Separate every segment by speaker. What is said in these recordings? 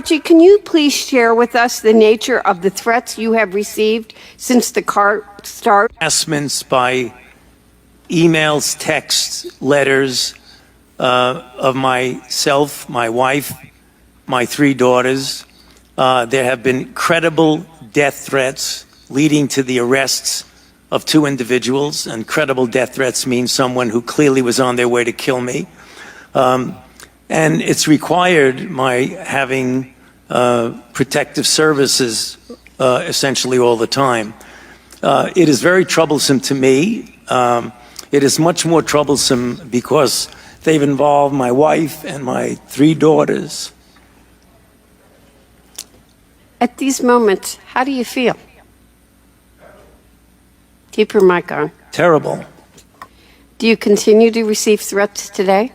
Speaker 1: Fauci, can you please share with us the nature of the threats you have received since the start?
Speaker 2: Harassments by emails, texts, letters of myself, my wife, my 3 daughters. There have been credible death threats leading to the arrests of 2 individuals, and credible death threats means someone who clearly was on their way to kill me. And it's required my having protective services essentially all the time. It is very troublesome to me. It is much more troublesome because they've involved my wife and my 3 daughters.
Speaker 1: At these moments, how do you feel? Keep your mic on.
Speaker 2: Terrible.
Speaker 1: Do you continue to receive threats today?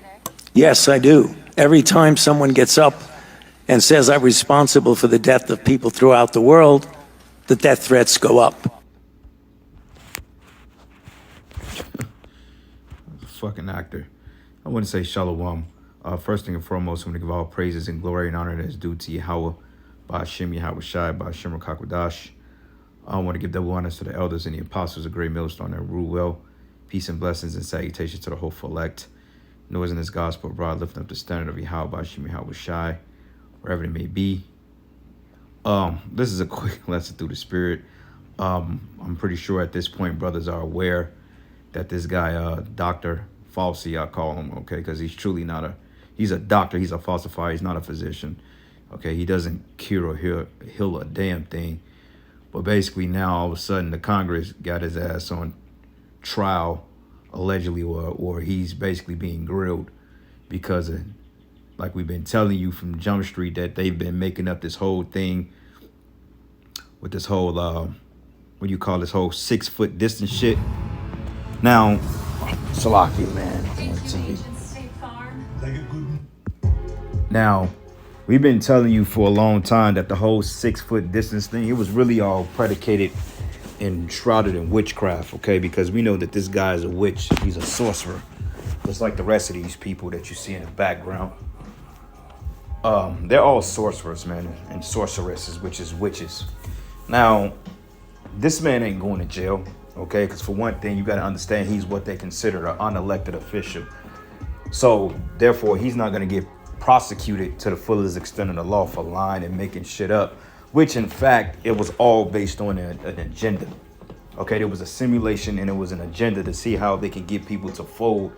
Speaker 2: Yes, I do. Every time someone gets up and says I'm responsible for the death of people throughout the world, the death threats go up.
Speaker 3: Fucking actor. I want to say shalom. First thing and foremost, I want to give all praises and glory and honor that is due to Yahweh, Ba'ashem Yahweh Shai, Ba'ashem Rakakwadash. I want to give double honors to the elders and the apostles of Great Millstone that rule well. Peace and blessings and salutations to the hopeful elect. Noise in this gospel abroad, lifting up the standard of Yahweh, Ba'ashem Yahweh Shai, wherever it may be. This is a quick lesson through the spirit. I'm pretty sure at this point brothers are aware that this guy, Dr. Fauci, I call him, okay, because he's truly not he's a doctor, he's a falsifier, he's not a physician, okay? He doesn't cure or heal a damn thing. But basically now all of a sudden the Congress got his ass on trial, allegedly, or he's basically being grilled because of, like we've been telling you from Jump Street, that they've been making up this whole thing with this whole, what do you call this whole 6 foot distance shit. Now, Salaki, man. Now, we've been telling you for a long time that the whole 6 foot distance thing, it was really all predicated and shrouded in witchcraft, okay? Because we know that this guy is a witch. He's a sorcerer. Just like the rest of these people that you see in the background. They're all sorcerers, man, and sorceresses, which is witches. Now, this man ain't going to jail, okay? Because for one thing, you got to understand he's what they consider an unelected official. So, therefore, he's not going to get prosecuted to the fullest extent of the law for lying and making shit up, which, in fact, it was all based on an agenda. Okay, there was a simulation and it was an agenda to see how they can get people to fold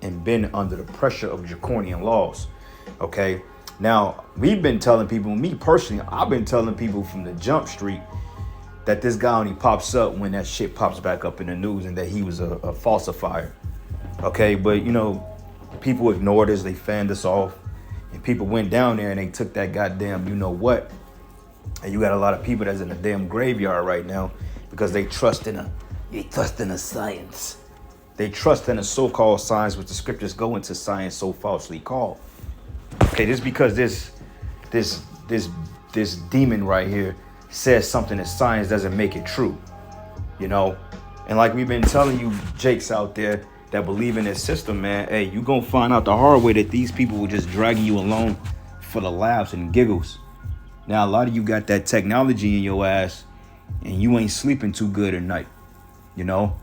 Speaker 3: and bend under the pressure of draconian laws, okay? Now, we've been telling people, me personally, I've been telling people from the Jump Street that this guy only pops up when that shit pops back up in the news and that he was a falsifier, okay? But, you know, people ignored us, they fanned us off, and people went down there and they took that goddamn you know what, and you got a lot of people that's in a damn graveyard right now because they trust in a science. They trust in a so-called science, which the scriptures go into science so falsely called. Okay, just because this demon right here says something that science doesn't make it true, you know? And like we've been telling you jakes out there that believe in this system, man, hey, you gonna find out the hard way that these people were just dragging you along for the laughs and giggles. Now, a lot of you got that technology in your ass and you ain't sleeping too good at night, you know?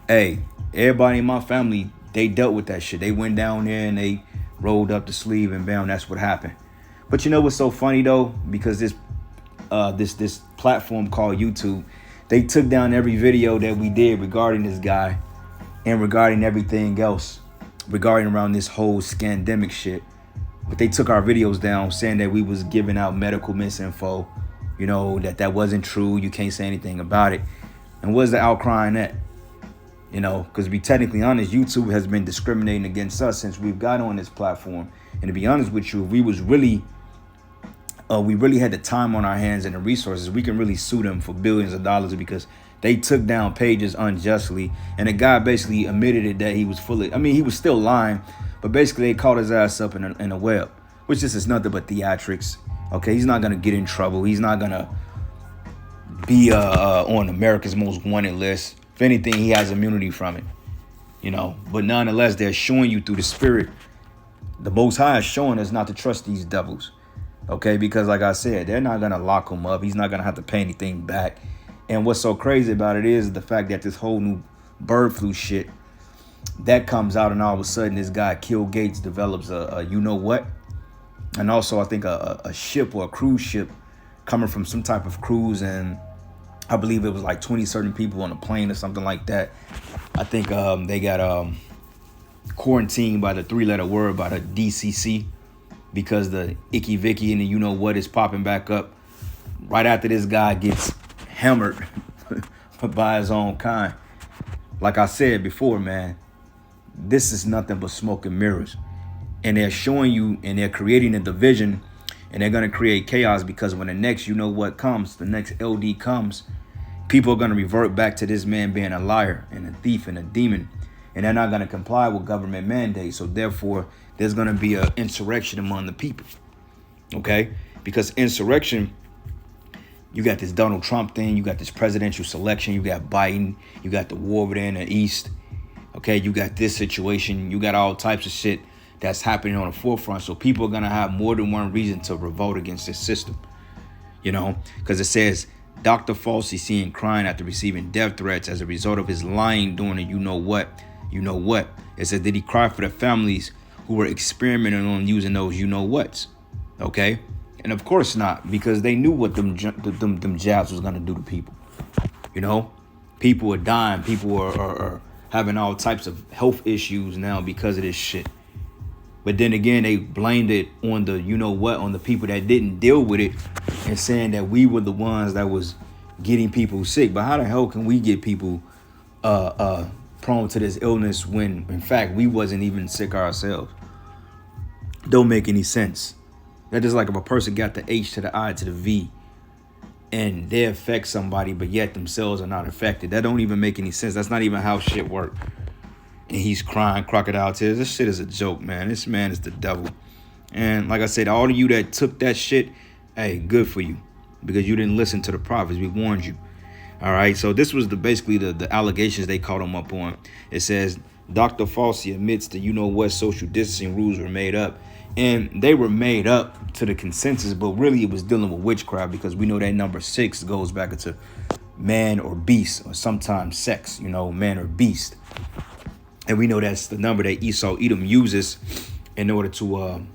Speaker 3: Hey, everybody in my family, they dealt with that shit. They went down there and they rolled up the sleeve and bam, that's what happened. But you know what's so funny though? Because this platform called YouTube, they took down every video that we did regarding this guy and regarding everything else regarding around this whole scandemic shit. But they took our videos down saying that we was giving out medical misinfo, you know, that wasn't true. You can't say anything about it. And what's the outcry in that? You know, because to be technically honest, YouTube has been discriminating against us since we've got on this platform. And to be honest with you, if we was really, we really had the time on our hands and the resources, we can really sue them for billions of dollars because they took down pages unjustly. And the guy basically admitted it that he was he was still lying, but basically they caught his ass up in a web, which this is nothing but theatrics. Okay, he's not going to get in trouble. He's not going to be on America's Most Wanted list. If anything, he has immunity from it, you know. But nonetheless, they're showing you through the spirit. The Most High is showing us not to trust these devils. Okay, because like I said, they're not gonna lock him up. He's not gonna have to pay anything back. And what's so crazy about it is the fact that this whole new bird flu shit that comes out, and all of a sudden this guy Kill Gates develops a you know what, and also I think a ship or a cruise ship coming from some type of cruise, and I believe it was like 20 certain people on a plane or something like that. I think they got quarantined by the 3-letter word by the DCC because the icky Vicky and the you know what is popping back up right after this guy gets hammered by his own kind. Like I said before, man, this is nothing but smoke and mirrors. And they're showing you and they're creating a division, and they're going to create chaos because when the next you know what comes, the next LD comes, people are going to revert back to this man being a liar and a thief and a demon. And they're not going to comply with government mandates. So therefore, there's going to be an insurrection among the people. Okay? Because insurrection, you got this Donald Trump thing, you got this presidential selection, you got Biden, you got the war over there in the East. Okay, you got this situation, you got all types of shit that's happening on the forefront. So people are gonna have more than one reason to revolt against this system. You know, because it says Dr. Fauci seen crying after receiving death threats as a result of his lying during the you know what. You know what? It says, did he cry for the families who were experimenting on using those you know whats? Okay, and of course not, because they knew what them jabs was gonna do to people. You know, people are dying, people are having all types of health issues now because of this shit. But then again, they blamed it on the you know what, on the people that didn't deal with it, and saying that we were the ones that was getting people sick. But how the hell can we get people prone to this illness when in fact we wasn't even sick ourselves? Don't make any sense. That's just like if a person got the H to the I to the V and they affect somebody, but yet themselves are not affected. That don't even make any sense. That's not even how shit work. And he's crying crocodile tears. This shit is a joke, man. This man is the devil. And like I said, all of you that took that shit, hey, good for you, because you didn't listen to the prophets. We warned you. All right. So this was basically the allegations they caught him up on. It says Dr. Fauci admits the you know what social distancing rules were made up. And they were made up to the consensus, but really it was dealing with witchcraft, because we know that number 6 goes back into man or beast, or sometimes sex, you know, man or beast. And we know that's the number that Esau Edom uses in order to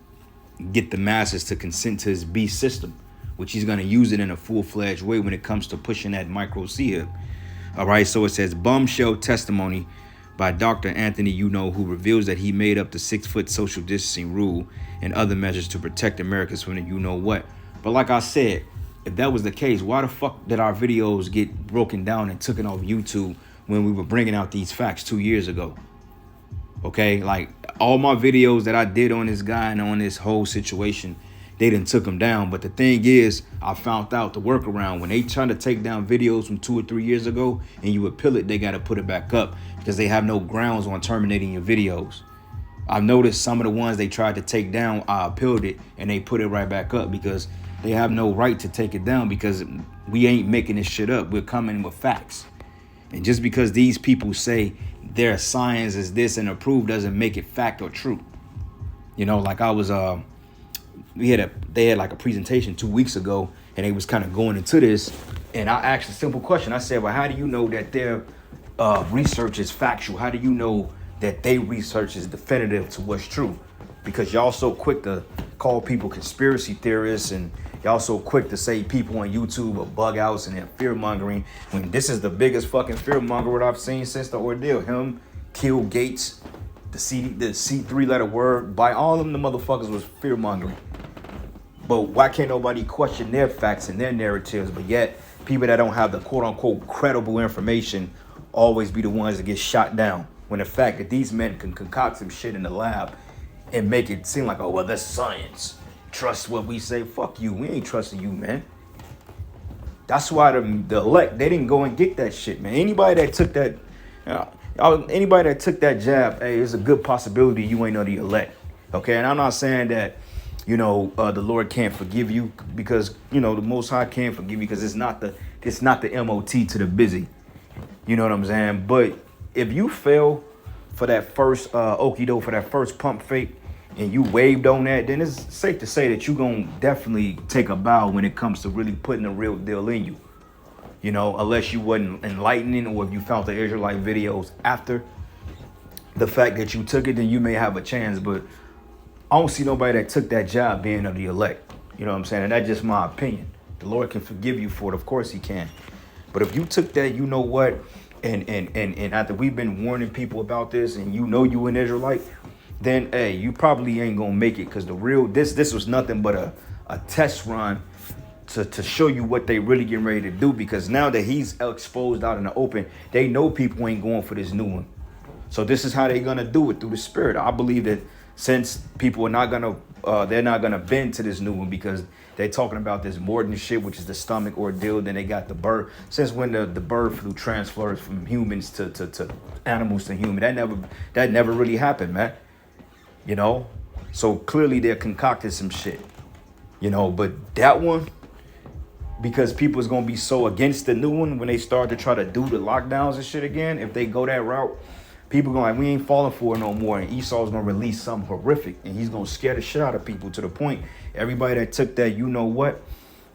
Speaker 3: get the masses to consent to his beast system, which he's going to use it in a full-fledged way when it comes to pushing that micro C-hib. All right, so it says bombshell testimony by Dr. Anthony who reveals that he made up the 6-foot social distancing rule and other measures to protect Americans from the you know what. But like I said, if that was the case, why the fuck did our videos get broken down and taken off YouTube when we were bringing out these facts 2 years ago? Okay, like all my videos that I did on this guy and on this whole situation, they done took them down. But the thing is, I found out the workaround. When they try to take down videos from 2 or 3 years ago and you appeal it, they got to put it back up because they have no grounds on terminating your videos. I've noticed some of the ones they tried to take down, I appealed it and they put it right back up because they have no right to take it down, because we ain't making this shit up. We're coming with facts. And just because these people say their science is this and approved doesn't make it fact or true. You know, like I was, they had like a presentation 2 weeks ago and they was kind of going into this, and I asked a simple question. I said, well, how do you know that their research is factual? How do you know that they research is definitive to what's true? Because y'all so quick to call people conspiracy theorists, and y'all so quick to say people on YouTube are bug outs and they're fear mongering, when this is the biggest fucking fear monger I've seen since the ordeal. Him, Kill Gates, the C 3-letter word, by all of them, the motherfuckers was fear mongering. But why can't nobody question their facts and their narratives? But yet people that don't have the quote unquote credible information always be the ones that get shot down, when the fact that these men can concoct some shit in the lab and make it seem like, oh, well, that's science. Trust what we say. Fuck you. We ain't trusting you, man. That's why the elect, they didn't go and get that shit, man. Anybody that took that, anybody that took that jab, hey, it's a good possibility you ain't know the elect. Okay, and I'm not saying that, the Lord can't forgive you, because, the Most High can't forgive you, because it's not the MOT to the busy. You know what I'm saying? But if you fail for that first okie doke, for that first pump fake, and you waved on that, then it's safe to say that you're going to definitely take a bow when it comes to really putting the real deal in you. You know, unless you wasn't enlightening, or if you found the Israelite videos after the fact that you took it, then you may have a chance. But I don't see nobody that took that job being of the elect. You know what I'm saying? And that's just my opinion. The Lord can forgive you for it. Of course he can. But if you took that, you know what? And after we've been warning people about this, and you know you an Israelite, then hey, you probably ain't gonna make it, because the real this was nothing but a test run to show you what they really getting ready to do. Because now that he's exposed out in the open, they know people ain't going for this new one. So this is how they're gonna do it, through the Spirit. I believe that since people are not gonna they're not gonna bend to this new one, because they're talking about this Morton shit, which is the stomach ordeal. Then they got the bird. Since when the bird flu transfers from humans to animals to human, that never really happened, man. You know, so clearly they're concocting some shit. You know, but that one, because people is gonna be so against the new one when they start to try to do the lockdowns and shit again. If they go that route, people gonna like, we ain't falling for it no more. And Esau's gonna release something horrific, and he's gonna scare the shit out of people to the point everybody that took that, you know what,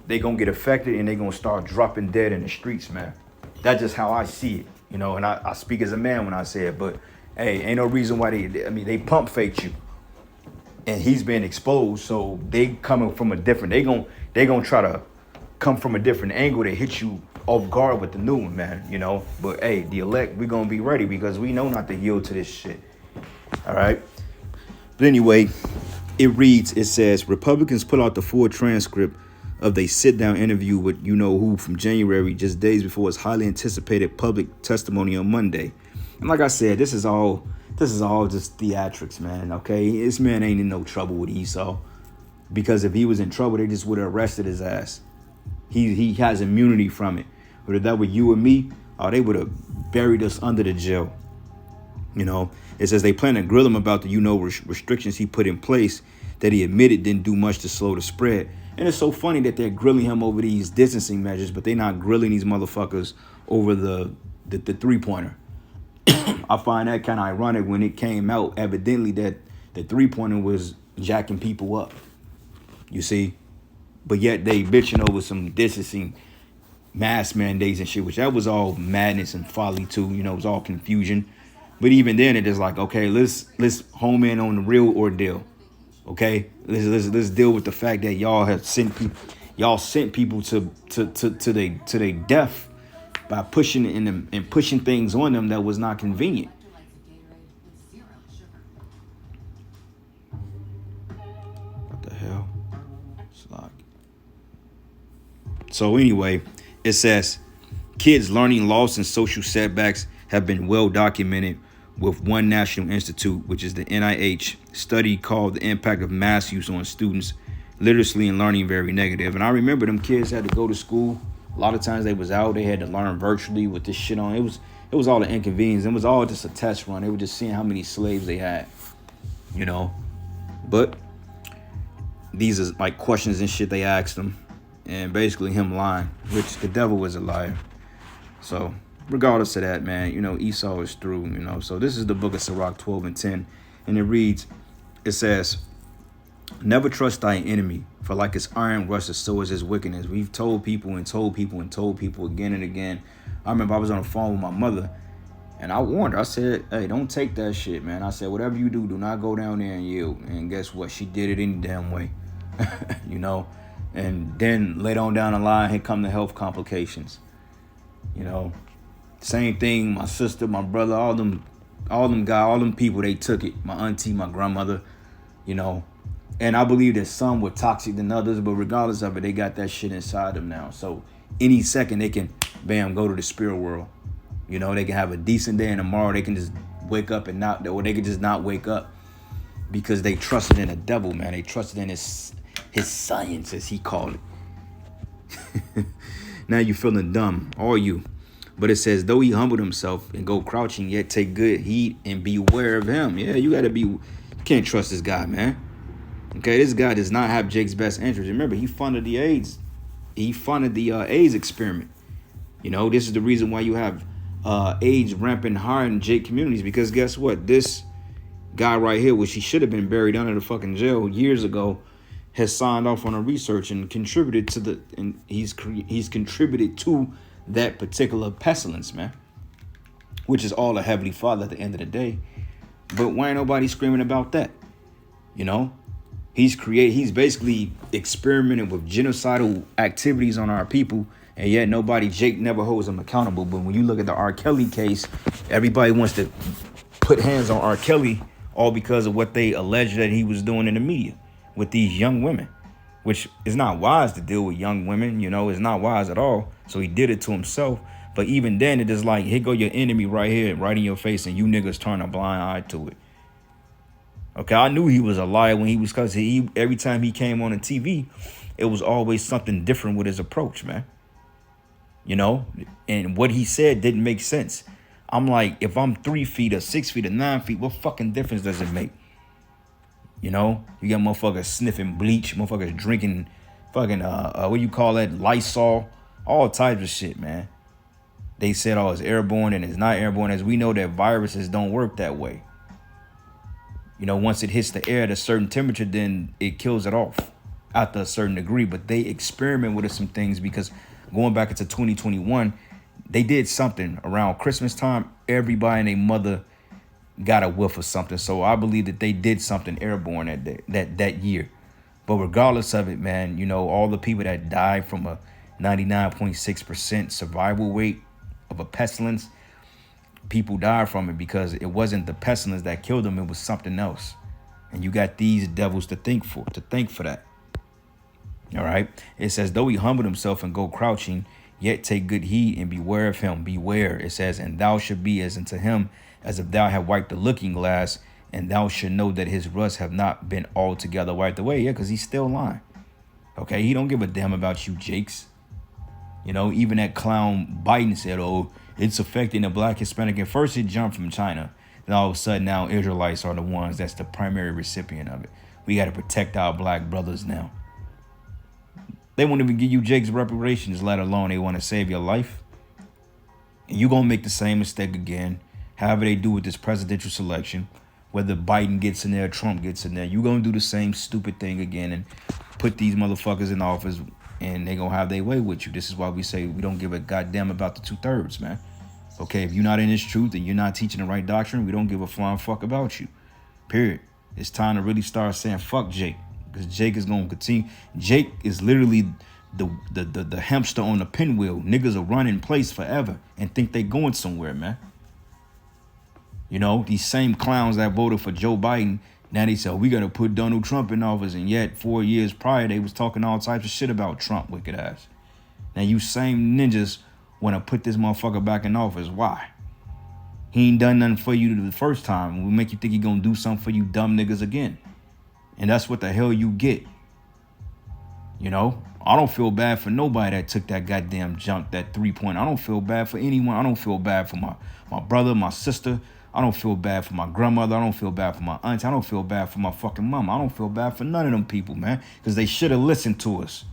Speaker 3: they gonna get affected, and they gonna start dropping dead in the streets, man. That's just how I see it, you know. And I speak as a man when I say it, but hey, ain't no reason why they pump fake you, and he's been exposed, so they coming from a different. They gonna try to come from a different angle to hit you off guard with the new one, man, you know. But hey, the elect, we gonna be ready, because we know not to yield to this shit. All right. But anyway, it reads, it says, Republicans put out the full transcript of their sit-down interview with you-know-who from January, just days before his highly anticipated public testimony on Monday. And like I said, this is all just theatrics, man, okay? This man ain't in no trouble with Esau, because if he was in trouble, they just would have arrested his ass. He has immunity from it. But if that were you and me, they would have buried us under the jail. You know, it says they plan to grill him about the, restrictions he put in place that he admitted didn't do much to slow the spread. And it's so funny that they're grilling him over these distancing measures, but they're not grilling these motherfuckers over the three-pointer. I find that kind of ironic when it came out evidently that the three-pointer was jacking people up. You see? But yet they bitching over some distancing mask mandates and shit, which that was all madness and folly too. You know, it was all confusion. But even then, it is like, okay, let's home in on the real ordeal. Okay, let's deal with the fact that y'all have sent people to their death by pushing and pushing things on them that was not convenient. What the hell? So anyway, it says kids' learning loss and social setbacks have been well documented, with one national institute, which is the NIH, study called The Impact of Mask Use on Students' Literacy and Learning very negative. And I remember them kids had to go to school. A lot of times they was out. They had to learn virtually with this shit on. It was all an inconvenience. It was all just a test run. They were just seeing how many slaves they had, you know. But these are like questions and shit they asked him. And basically him lying, which the devil was a liar. So regardless of that, man, Esau is through, So this is the book of Sirach 12:10. And it reads, it says, never trust thy enemy, for like his iron rusteth, so is his wickedness. We've told people again and again. I remember I was on the phone with my mother, and I warned her. I said, hey, don't take that shit, man. I said, whatever you do not go down there and yield. And guess what? She did it any damn way, And then later on down the line, here come the health complications, Same thing, my sister, my brother, all them people, they took it. My auntie, my grandmother, And I believe that some were toxic than others, but regardless of it, they got that shit inside them now. So any second they can, bam, go to the spirit world. They can have a decent day, and tomorrow they can just wake up or they can just not wake up, because they trusted in the devil, man. They trusted in his science, as he called it. Now you feeling dumb, all you. But it says, though he humbled himself and go crouching, yet take good heed and beware of him. Yeah, you can't trust this guy, man. Okay, this guy does not have Jake's best interest. Remember, he funded the AIDS. He funded the AIDS experiment. This is the reason why you have AIDS rampant higher in Jake communities, because guess what? This guy right here, which he should have been buried under the fucking jail years ago, has signed off on the research and contributed to he's contributed to that particular pestilence, man. Which is all the Heavenly Father at the end of the day. But why ain't nobody screaming about that? You know? He's basically experimenting with genocidal activities on our people, and yet Jake never holds him accountable. But when you look at the R. Kelly case, everybody wants to put hands on R. Kelly all because of what they allege that he was doing in the media with these young women, which is not wise to deal with young women, you know, it's not wise at all. So he did it to himself. But even then, it is like, here go your enemy right here, right in your face, and you niggas turn a blind eye to it. Okay, I knew he was a liar when he was, because every time he came on the TV, it was always something different with his approach, man. You know, and what he said didn't make sense. I'm like, if I'm 3 feet or 6 feet or 9 feet, what fucking difference does it make? You know, you got motherfuckers sniffing bleach, motherfuckers drinking fucking, what do you call that, Lysol, all types of shit, man. They said, oh, it's airborne, and it's not airborne. As we know that viruses don't work that way. You know, once it hits the air at a certain temperature, then it kills it off after a certain degree. But they experiment with some things because going back into 2021, they did something around Christmas time. Everybody and their mother got a whiff of something. So I believe that they did something airborne that year. But regardless of it, man, you know, all the people that died from a 99.6% survival rate of a pestilence, people died from it because it wasn't the pestilence that killed them, it was something else. And you got these devils to thank for that. All right. It says, though he humbled himself and go crouching, yet take good heed and beware of him. Beware, it says, and thou should be as unto him as if thou had wiped the looking glass, and thou should know that his rust have not been altogether wiped away. Yeah, because he's still lying. Okay, he don't give a damn about you, Jakes. You know, even that clown Biden said, oh, it's affecting the black Hispanic. At first it jumped from China. Then all of a sudden now Israelites are the ones that's the primary recipient of it. We got to protect our black brothers now. They won't even give you Jake's reparations, let alone they want to save your life. And you're going to make the same mistake again. However they do with this presidential selection, whether Biden gets in there, Trump gets in there, you're going to do the same stupid thing again and put these motherfuckers in office, and they going to have their way with you. This is why we say we don't give a goddamn about the 2/3, man. Okay, if you're not in this truth and you're not teaching the right doctrine, we don't give a flying fuck about you. Period. It's time to really start saying fuck Jake, because Jake is going to continue. Jake is literally the hamster on the pinwheel. Niggas will run in place forever and think they going somewhere, man. You know, these same clowns that voted for Joe Biden, now they say, oh, we got to put Donald Trump in office. And yet 4 years prior, they was talking all types of shit about Trump, wicked ass. Now you same ninjas want to put this motherfucker back in office. Why? He ain't done nothing for you the first time. We make you think he gonna do something for you dumb niggas again. And that's what the hell you get. You know, I don't feel bad for nobody that took that goddamn junk, that 3-point. I don't feel bad for anyone. I don't feel bad for my brother, my sister. I don't feel bad for my grandmother. I don't feel bad for my auntie. I don't feel bad for my fucking mama. I don't feel bad for none of them people, man, because they should have listened to us.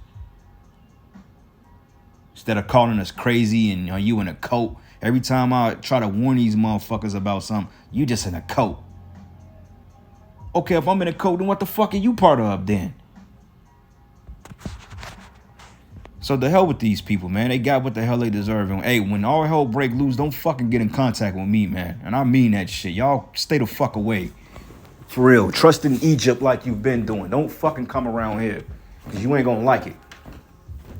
Speaker 3: Instead of calling us crazy and are you in a cult. Every time I try to warn these motherfuckers about something, you just in a cult. Okay, if I'm in a cult, then what the fuck are you part of then? So the hell with these people, man. They got what the hell they deserve. And hey, when all hell break loose, don't fucking get in contact with me, man. And I mean that shit. Y'all stay the fuck away. For real. Trust in Egypt like you've been doing. Don't fucking come around here, because you ain't gonna like it.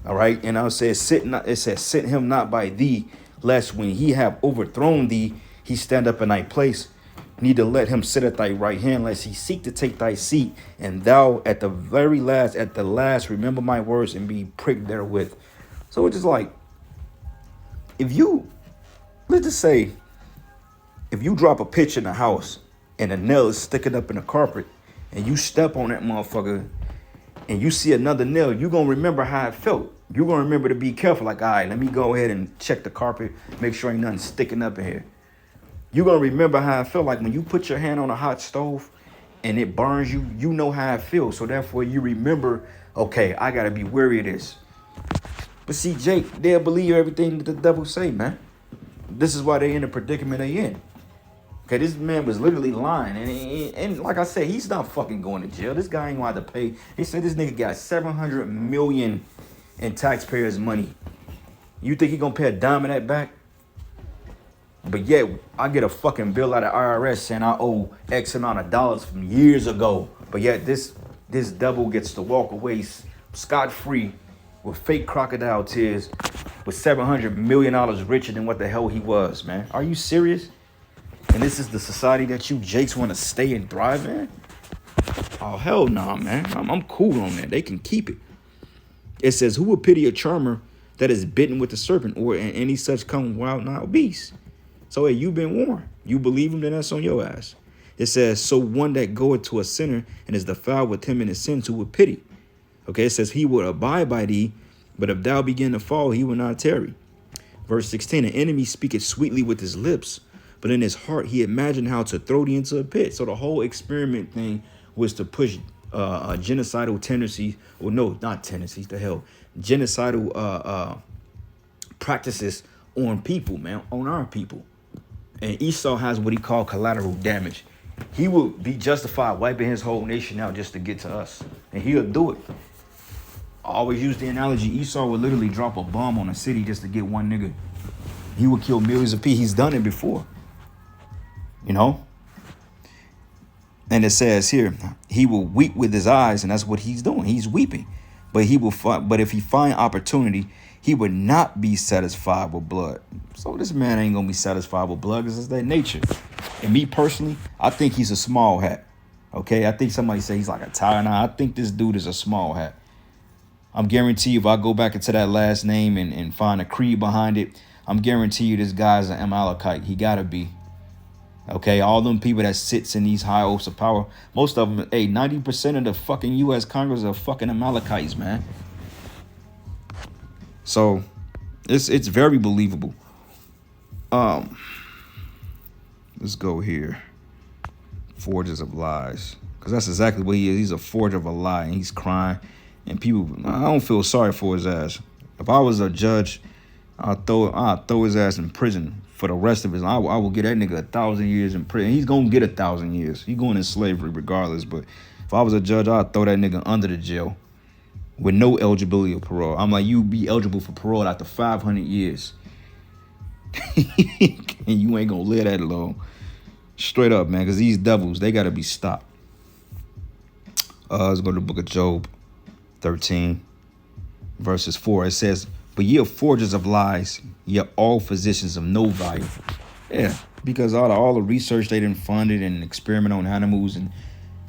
Speaker 3: All right. And I said, it says, sit him not by thee, lest when he have overthrown thee, he stand up in thy place. Neither let him sit at thy right hand, lest he seek to take thy seat, and thou at the last, remember my words and be pricked therewith. So it's just like, let's just say, if you drop a pitch in the house and a nail is sticking up in the carpet, and you step on that motherfucker, and you see another nail, you're going to remember how it felt. You're going to remember to be careful. Like, all right, let me go ahead and check the carpet, make sure ain't nothing sticking up in here. You're going to remember how it felt like when you put your hand on a hot stove and it burns you. You know how it feels. So therefore, you remember, okay, I got to be wary of this. But see, Jake, they'll believe everything that the devil say, man. This is why they're in the predicament they in. Okay, this man was literally lying, and like I said, he's not fucking going to jail. This guy ain't gonna have to pay. He said this nigga got 700 million in taxpayers' money. You think he gonna pay a dime of that back? But yet, I get a fucking bill out of IRS saying I owe X amount of dollars from years ago. But yet, this devil gets to walk away scot-free with fake crocodile tears, with $700 million richer than what the hell he was, man. Are you serious? And this is the society that you Jakes want to stay and thrive in? Oh, hell nah, man. I'm cool on that. They can keep it. It says, who would pity a charmer that is bitten with the serpent, or in any such come wild wild beast? So, hey, you've been warned. You believe him, then that's on your ass. It says, so one that goeth to a sinner and is defiled with him in his sins, who would pity? Okay, it says, he would abide by thee, but if thou begin to fall, he will not tarry. Verse 16, an enemy speaketh sweetly with his lips, but in his heart he imagined how to throw thee into a pit. So the whole experiment thing was to push genocidal tendencies, or no, not tendencies, the hell, genocidal practices on people, man, on our people. And Esau has what he called collateral damage. He would be justified wiping his whole nation out just to get to us, and he'll do it. I always use the analogy, Esau would literally drop a bomb on a city just to get one nigga. He would kill millions of people. He's done it before. You know? And it says here, he will weep with his eyes, and that's what he's doing. He's weeping. But he will find, but if he find opportunity, he would not be satisfied with blood. So this man ain't gonna be satisfied with blood because it's their nature. And me personally, I think he's a small hat. Okay, I think somebody say he's like a tie. Now I think this dude is a small hat. I'm guarantee you, if I go back into that last name and find a creed behind it, I'm guarantee you this guy's an Amalekite. He gotta be. Okay, all them people that sits in these high oaths of power, most of them, 90% of the fucking U.S. Congress are fucking Amalekites, man. So it's very believable. Let's go here. Forgers of lies, because that's exactly what he is. He's a forger of a lie, and he's crying. And people, I don't feel sorry for his ass. If I was a judge, I'll throw his ass in prison for the rest of his life. I will get that nigga 1,000 years in prison. He's gonna get 1,000 years. He's going in slavery regardless. But if I was a judge, I'd throw that nigga under the jail with no eligibility of parole. I'm like, you be eligible for parole after 500 years. And you ain't gonna live that long. Straight up, man, because these devils, they gotta be stopped. Let's go to the book of Job 13, verses 4. It says, but ye are forgers of lies, ye are all physicians of no value. Yeah, because all the research they done funded and experiment on animals and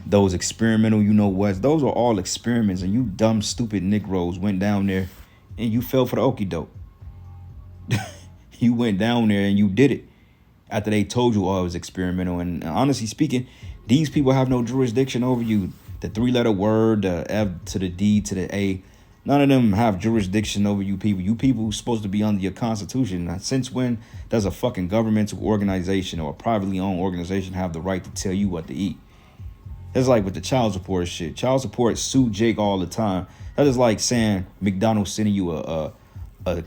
Speaker 3: those experimental, you know what, those are all experiments, and you dumb, stupid Negroes went down there and you fell for the okie doke. You went down there and you did it after they told you all it was experimental. And honestly speaking, these people have no jurisdiction over you. The 3-letter word, the F to the D to the A, none of them have jurisdiction over you people. You people supposed to be under your constitution. Now, since when does a fucking governmental organization or a privately owned organization have the right to tell you what to eat? It's like with the child support shit. Child support sue Jake all the time. That is like saying McDonald's sending you a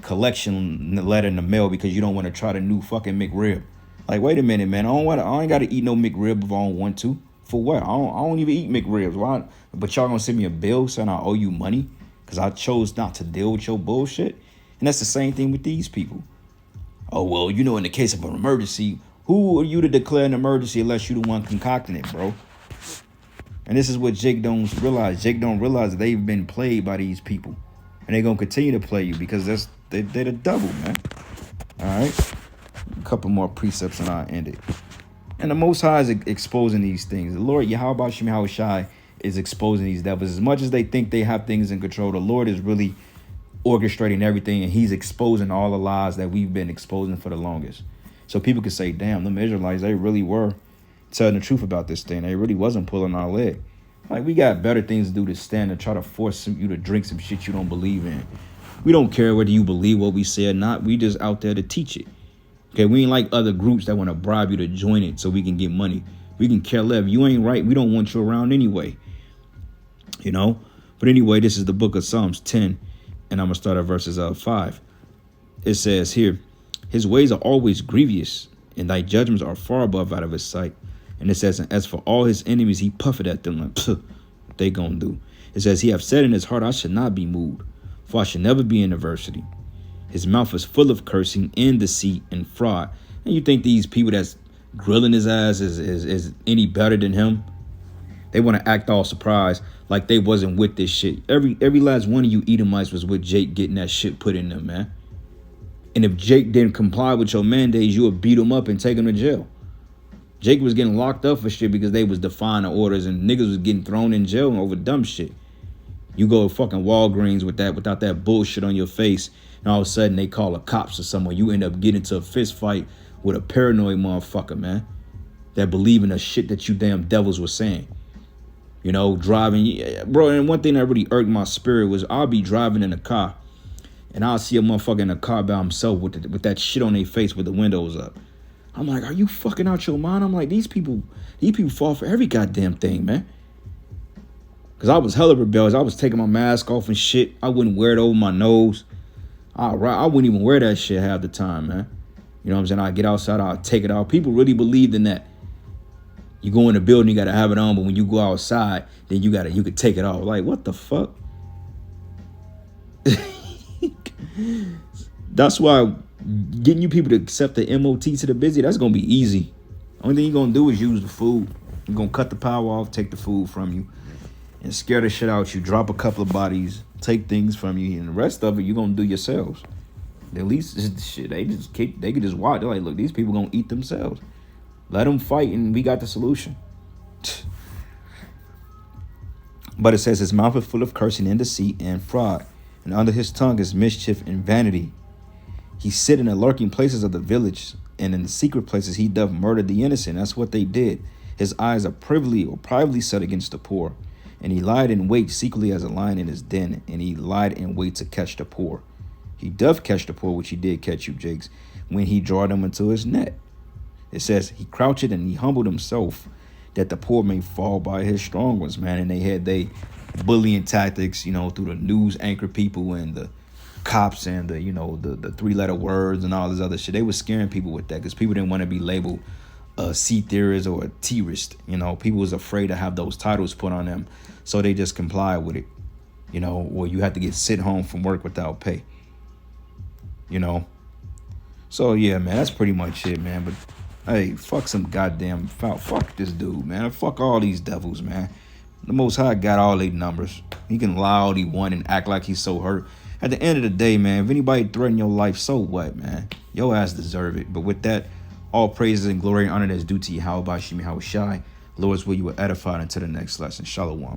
Speaker 3: collection letter in the mail because you don't want to try the new fucking McRib. Like, wait a minute, man. I ain't got to eat no McRib if I don't want to. For what? I don't even eat McRibs. Why? But y'all gonna send me a bill saying I owe you money because I chose not to deal with your bullshit? And that's the same thing with these people. Oh, well, you know, in the case of an emergency, who are you to declare an emergency unless you the one concocting it, bro? And this is what Jake don't realize. Jake don't realize that they've been played by these people. And they're going to continue to play you because they're the devil, man. All right? A couple more precepts and I'll end it. And the Most High is exposing these things. The Lord, Yahweh Shem Yahweh Shai, is exposing these devils. As much as they think they have things in control, the Lord is really orchestrating everything, and he's exposing all the lies that we've been exposing for the longest. So people can say, damn, them Israelites, they really were telling the truth about this thing. They really wasn't pulling our leg. Like, we got better things to do than stand and try to force you to drink some shit you don't believe in. We don't care whether you believe what we say or not. We just out there to teach it. Okay, we ain't like other groups that want to bribe you to join it so we can get money. We can care less. If you ain't right, we don't want you around anyway. You know? But anyway, this is the book of Psalms 10, and I'm going to start at verses 5. It says here, his ways are always grievous. and thy judgments are far above out of his sight. And it says, and as for all his enemies, he puffeth at them like, what they gonna do? It says, he have said in his heart, I should not be moved, for I should never be in adversity. His mouth is full of cursing and deceit and fraud. And you think these people that's grilling his ass is any better than him? They want to act all surprised like they wasn't with this shit. Every last one of you Edomites was with Jake getting that shit put in them, man. And if Jake didn't comply with your mandates, you would beat him up and take him to jail. Jake was getting locked up for shit because they was defying the orders, and niggas was getting thrown in jail over dumb shit. You go to fucking Walgreens with that, without that bullshit on your face, and all of a sudden they call the cops or someone. You end up getting into a fist fight with a paranoid motherfucker, man, that believe in the shit that you damn devils was saying. You know, driving, bro. And one thing that really irked my spirit was I'll be driving in a car, and I'll see a motherfucker in a car by himself with that shit on their face with the windows up. I'm like, are you fucking out your mind? I'm like, these people fall for every goddamn thing, man. Because I was hella rebellious. I was taking my mask off and shit. I wouldn't wear it over my nose. I wouldn't even wear that shit half the time, man. You know what I'm saying? I get outside, I'll take it off. People really believed in that. You go in the building, you got to have it on, but when you go outside, then you could take it off. Like, what the fuck? That's why getting you people to accept the MOT to the busy, that's going to be easy. Only thing you're going to do is use the food. You're going to cut the power off, take the food from you, and scare the shit out you. Drop a couple of bodies, take things from you, and the rest of it you're going to do yourselves. At least shit, they could just watch. They're like, look, these people going to eat themselves. Let them fight, and we got the solution. But it says his mouth is full of cursing and deceit and fraud, and under his tongue is mischief and vanity. He sit in the lurking places of the village, and in the secret places he doth murder the innocent. That's what they did. His eyes are privately set against the poor, and he lied in wait secretly as a lion in his den, and he lied in wait to catch the poor. He doth catch the poor, which he did catch you, Jakes, when he draw them into his net. It says he crouched and he humbled himself that the poor may fall by his strong ones, man. And they had they bullying tactics, you know, through the news anchor people and the cops and the, you know, the 3-letter words and all this other shit. They were scaring people with that because people didn't want to be labeled a C theorist or a T-rist. You know, people was afraid to have those titles put on them. So they just complied with it, you know, or you have to get sent home from work without pay, you know. So, yeah, man, that's pretty much it, man. But hey, fuck some goddamn, fuck this dude, man. Fuck all these devils, man. The Most High got all their numbers. He can lie all he want and act like he's so hurt. At the end of the day, man, if anybody threaten your life, so what, man? Your ass deserve it. But with that, all praises and glory and honor that's due to Yahweh Bashim Yahweh Shai. Lord's will you will edify until the next lesson. Shalom.